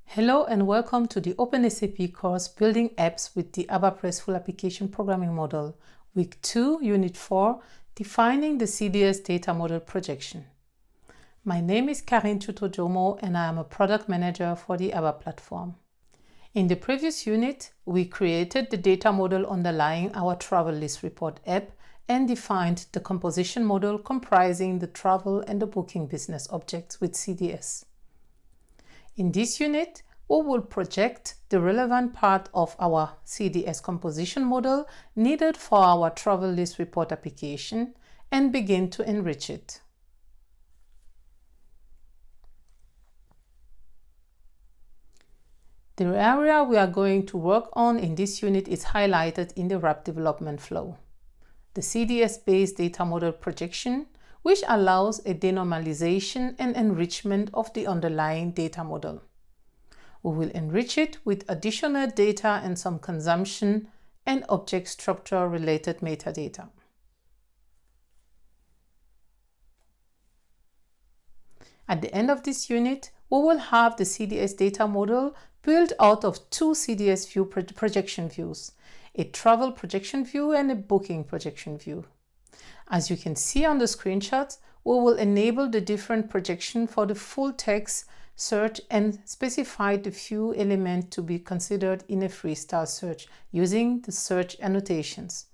Hello and welcome to the OpenSAP course Building Apps with the ABAP RESTful Application Programming Model, Week 2, Unit 4, Defining the CDS Data Model Projection. My name is Karin Tutojomo and I am a Product Manager for the ABAP platform. In the previous unit, we created the data model underlying our Travel List Report app and defined the composition model comprising the travel and the booking business objects with CDS. In this unit, we will project the relevant part of our CDS composition model needed for our travel list report application and begin to enrich it. The area we are going to work on in this unit is highlighted in the wrap development flow. The CDS-based data model projection, which allows a denormalization and enrichment of the underlying data model. We will enrich it with additional data and some consumption and object structure related metadata. At the end of this unit, we will have the CDS data model built out of two CDS view projection views, a travel projection view and a booking projection view. As you can see on the screenshot, we will enable the different projection for the full text search and specify the few elements to be considered in a freestyle search using the search annotations.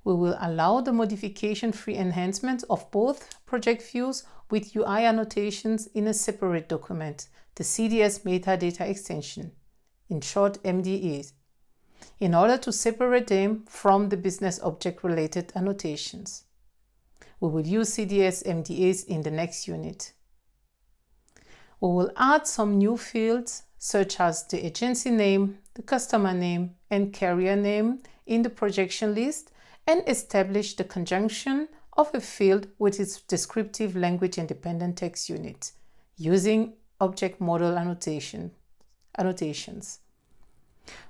We will allow the modification-free enhancement of both project views with UI annotations in a separate document, the CDS metadata extension, in short MDAs, in order to separate them from the business object-related annotations. We will use CDS MDAs in the next unit. We will add some new fields such as the agency name, the customer name, and carrier name in the projection list and establish the conjunction of a field with its descriptive language-independent text unit using object model annotations.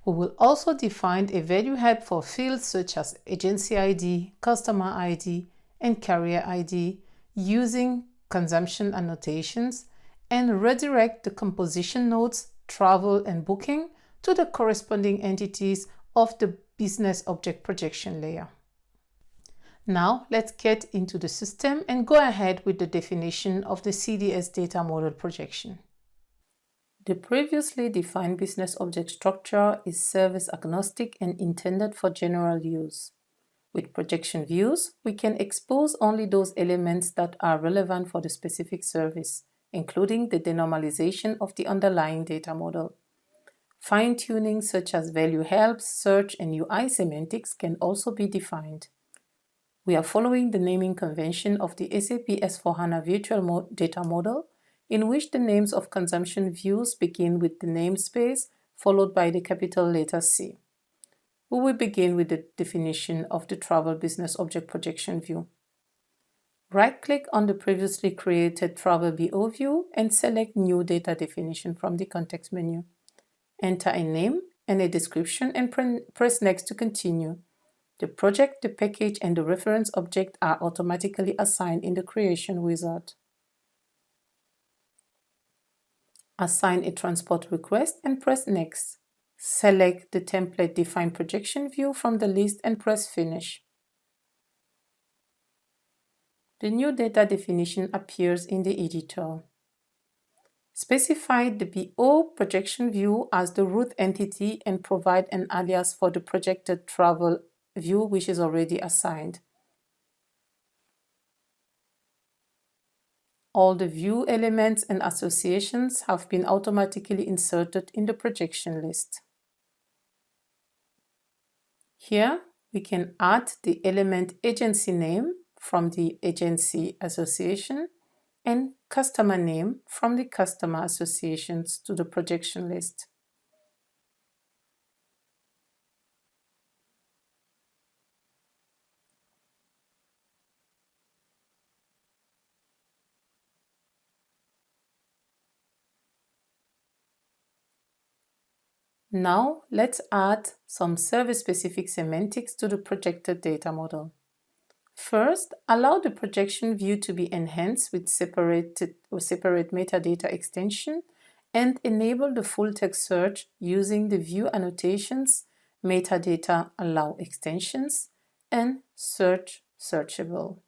We will also define a value head for fields such as agency ID, customer ID, and carrier ID using consumption annotations and redirect the composition nodes, travel and booking to the corresponding entities of the business object projection layer. Now let's get into the system and go ahead with the definition of the CDS data model projection. The previously defined business object structure is service agnostic and intended for general use. With projection views, we can expose only those elements that are relevant for the specific service, including the denormalization of the underlying data model. Fine-tuning such as value helps, search, and UI semantics can also be defined. We are following the naming convention of the SAP S/4HANA Virtual Data Model, in which the names of consumption views begin with the namespace followed by the capital letter C. We will begin with the definition of the Travel Business Object Projection view. Right-click on the previously created Travel BO view and select New Data Definition from the context menu. Enter a name and a description and press Next to continue. The project, the package, and the reference object are automatically assigned in the Creation wizard. Assign a transport request and press Next. Select the template defined projection view from the list and press Finish. The new data definition appears in the editor. Specify the BO projection view as the root entity and provide an alias for the projected travel view which is already assigned. All the view elements and associations have been automatically inserted in the projection list. Here, we can add the element agency name from the agency association and customer name from the customer associations to the projection list. Now, let's add some service-specific semantics to the projected data model. First, allow the projection view to be enhanced with separate metadata extension and enable the full text search using the view annotations, metadata allow extensions, and search searchable.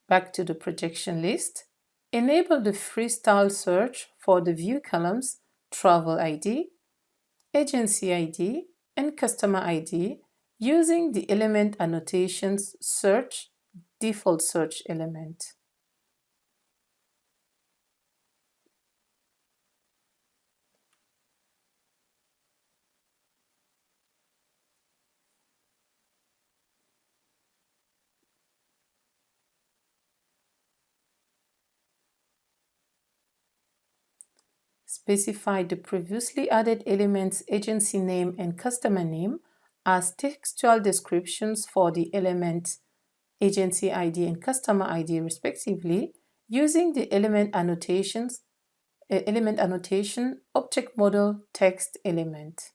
Back to the projection list. Enable the freestyle search for the view columns Travel ID, Agency ID, and Customer ID using the element annotations search default search element. Specify the previously added elements agency name and customer name as textual descriptions for the element agency ID and customer ID respectively using the element annotation object model text element.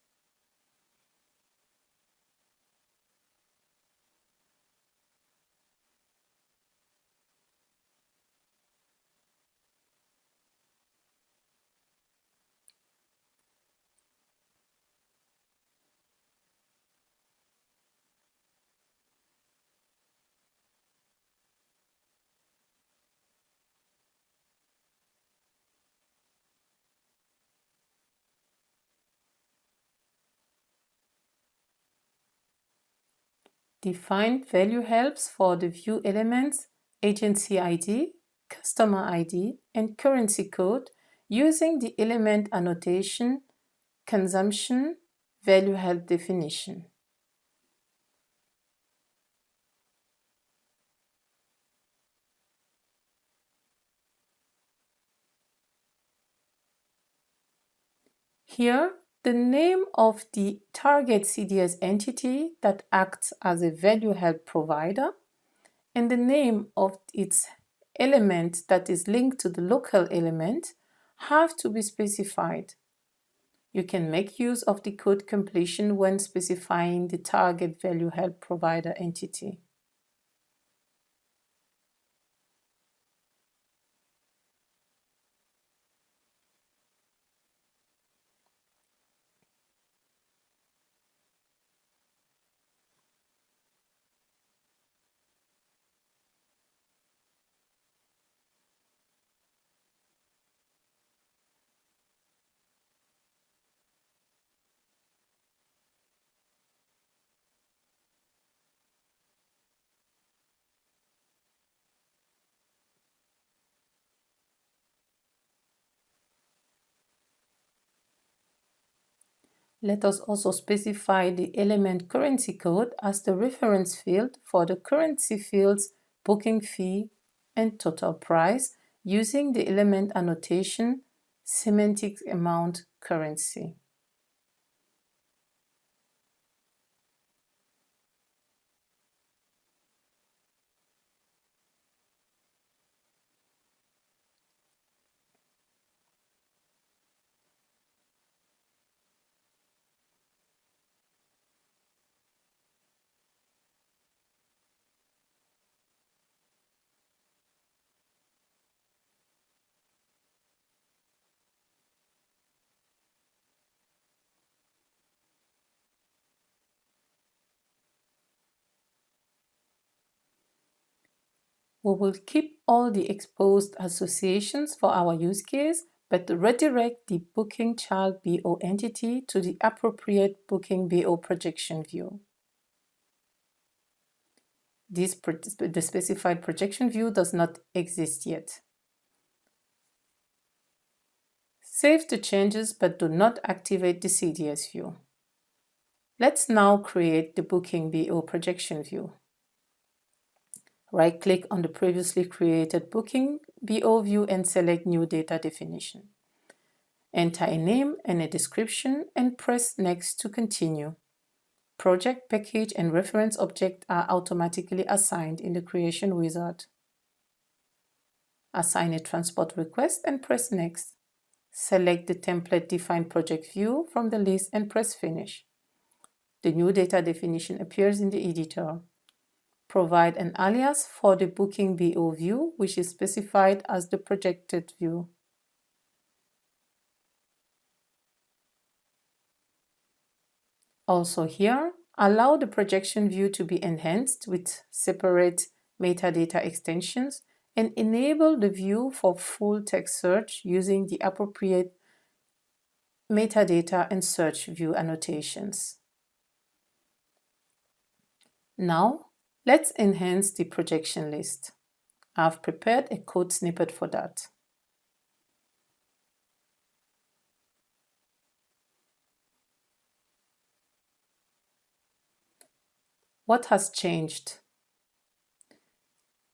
Define value helps for the view elements, agency ID, customer ID, and currency code using the element annotation, consumption, value help definition. Here, the name of the target CDS entity that acts as a value help provider and the name of its element that is linked to the local element have to be specified. You can make use of the code completion when specifying the target value help provider entity. Let us also specify the element currency code as the reference field for the currency fields booking fee and total price using the element annotation semantic amount currency. We will keep all the exposed associations for our use case, but redirect the booking child BO entity to the appropriate booking BO projection view. The specified projection view does not exist yet. Save the changes but do not activate the CDS view. Let's now create the booking BO projection view. Right-click on the previously created booking BO view and select New Data Definition. Enter a name and a description and press Next to continue. Project, package, and reference object are automatically assigned in the Creation Wizard. Assign a transport request and press Next. Select the template Define Project View from the list and press Finish. The new data definition appears in the editor. Provide an alias for the booking BO view, which is specified as the projected view. Also here, allow the projection view to be enhanced with separate metadata extensions and enable the view for full text search using the appropriate metadata and search view annotations. Now, let's enhance the projection list. I've prepared a code snippet for that. What has changed?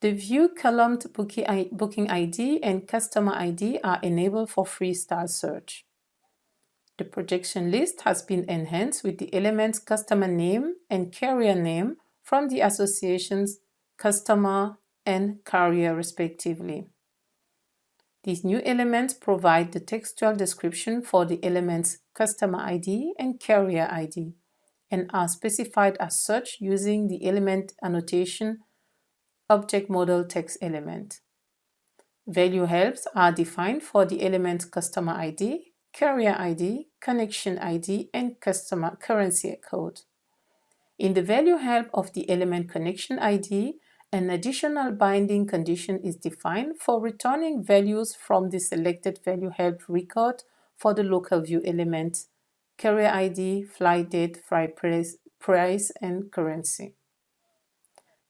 The view columned booking ID and customer ID are enabled for freestyle search. The projection list has been enhanced with the elements customer name and carrier name from the associations customer and carrier respectively. These new elements provide the textual description for the elements customer ID and carrier ID and are specified as such using the element annotation object model text element. Value helps are defined for the elements customer ID, carrier ID, connection ID, and customer currency code. In the value help of the element connection ID, an additional binding condition is defined for returning values from the selected value help record for the local view elements, carrier ID, flight date, flight price, and currency.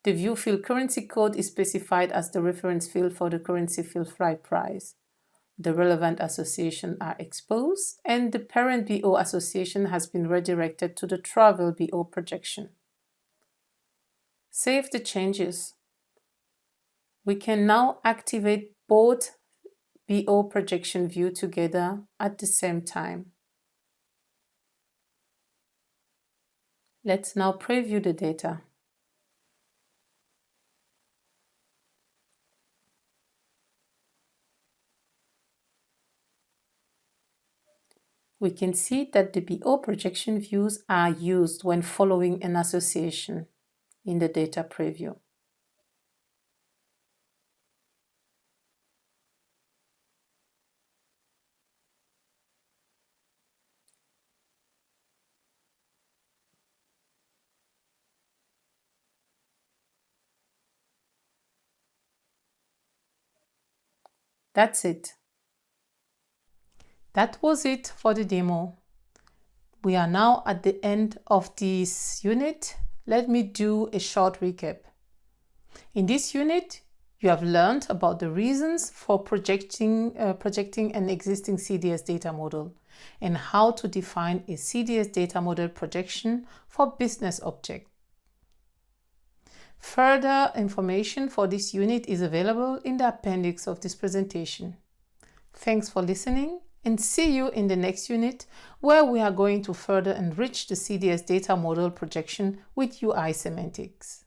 The view field currency code is specified as the reference field for the currency field flight price. The relevant associations are exposed, and the parent BO association has been redirected to the travel BO projection. Save the changes. We can now activate both BO projection view together at the same time. Let's now preview the data. We can see that the BO projection views are used when following an association in the data preview. That's it. That was it for the demo. We are now at the end of this unit. Let me do a short recap. In this unit, you have learned about the reasons for projecting an existing CDS data model and how to define a CDS data model projection for business objects. Further information for this unit is available in the appendix of this presentation. Thanks for listening, and see you in the next unit, where we are going to further enrich the CDS data model projection with UI semantics.